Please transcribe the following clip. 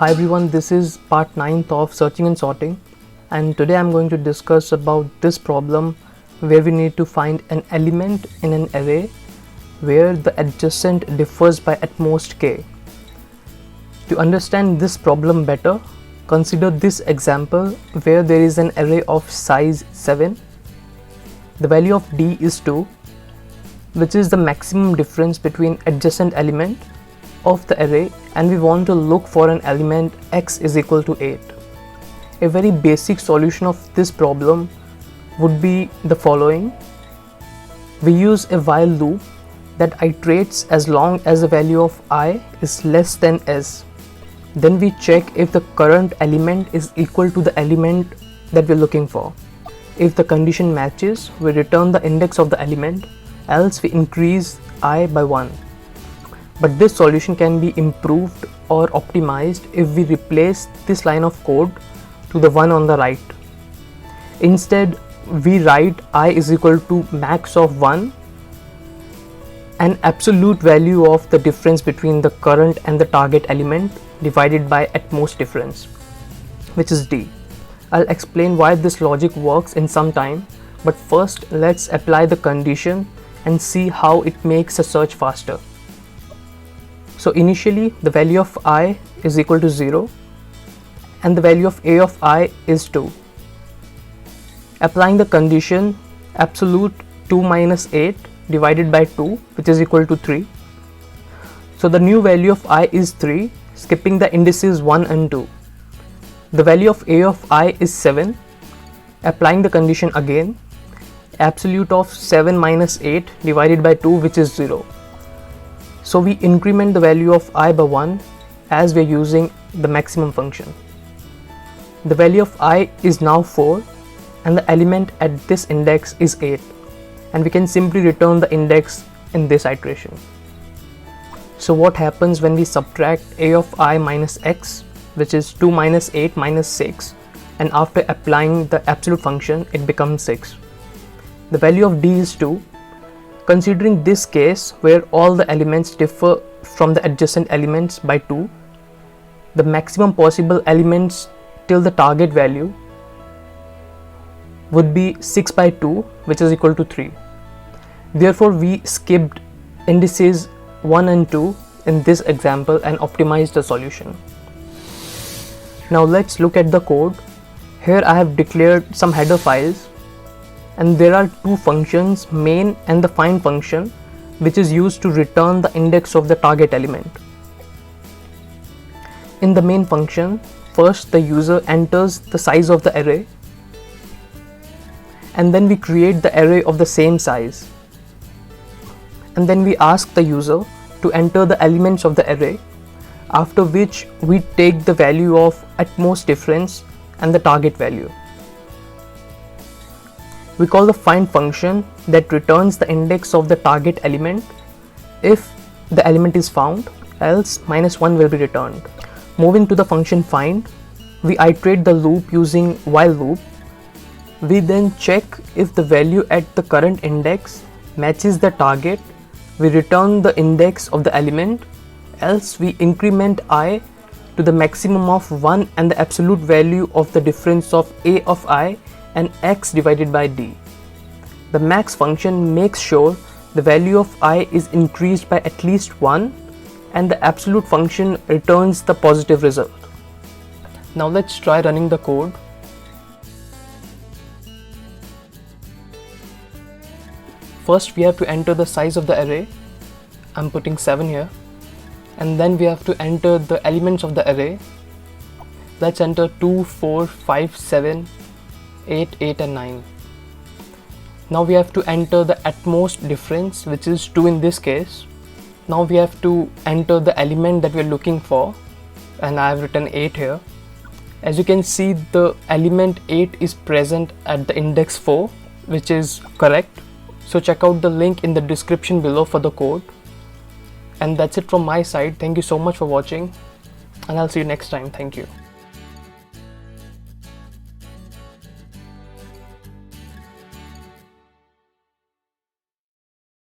Hi everyone, this is part 9th of searching and sorting, and today I'm going to discuss about this problem where we need to find an element in an array where the adjacent differs by at most k. To understand this problem better, consider this example where there is an array of size 7. The value of d is 2, which is the maximum difference between adjacent element of the array, and we want to look for an element x is equal to 8. A very basic solution of this problem would be the following. We use a while loop that iterates as long as the value of I is less than s. Then we check if the current element is equal to the element that we're looking for. If the condition matches, we return the index of the element, else we increase I by 1. But this solution can be improved or optimized if we replace this line of code to the one on the right. Instead, we write I is equal to max of 1, an absolute value of the difference between the current and the target element divided by at most difference, which is d. I'll explain why this logic works in some time, but first let's apply the condition and see how it makes a search faster. So initially the value of I is equal to 0 and the value of a of I is 2. Applying the condition absolute 2 minus 8 divided by 2, which is equal to 3. So the new value of I is 3, skipping the indices 1 and 2. The value of a of I is 7. Applying the condition again, absolute of 7 minus 8 divided by 2, which is 0. So we increment the value of I by 1 as we are using the maximum function. The value of I is now 4 and the element at this index is 8, and we can simply return the index in this iteration. So what happens when we subtract a of I minus x, which is 2 minus 8 minus 6, and after applying the absolute function it becomes 6. The value of d is 2. Considering this case where all the elements differ from the adjacent elements by 2, the maximum possible elements till the target value would be 6 by 2, which is equal to 3. Therefore, we skipped indices 1 and 2 in this example and optimized the solution. Now let's look at the code. Here I have declared some header files, and there are two functions, main and the find function, which is used to return the index of the target element. In the main function, first the user enters the size of the array, and then we create the array of the same size, and then we ask the user to enter the elements of the array, after which we take the value of at most difference and the target value. We call the find function that returns the index of the target element if the element is found, else -1 will be returned. Moving to the function find, we iterate the loop using while loop. We then check if the value at the current index matches the target. We return the index of the element, else we increment I to the maximum of 1 and the absolute value of the difference of a of I and x divided by d. The max function makes sure the value of I is increased by at least 1, and the absolute function returns the positive result. Now let's try running the code. First we have to enter the size of the array. I'm putting 7 here, and then we have to enter the elements of the array. Let's enter 2, 4, 5, 7, 8, 8 and 9. Now we have to enter the at most difference, which is 2 in this case. Now we have to enter the element that we are looking for, and I have written 8 here. As you can see, the element 8 is present at the index 4, which is correct. So check out the link in the description below for the code. And that's it from my side. Thank you so much for watching, and I'll see you next time. Thank you.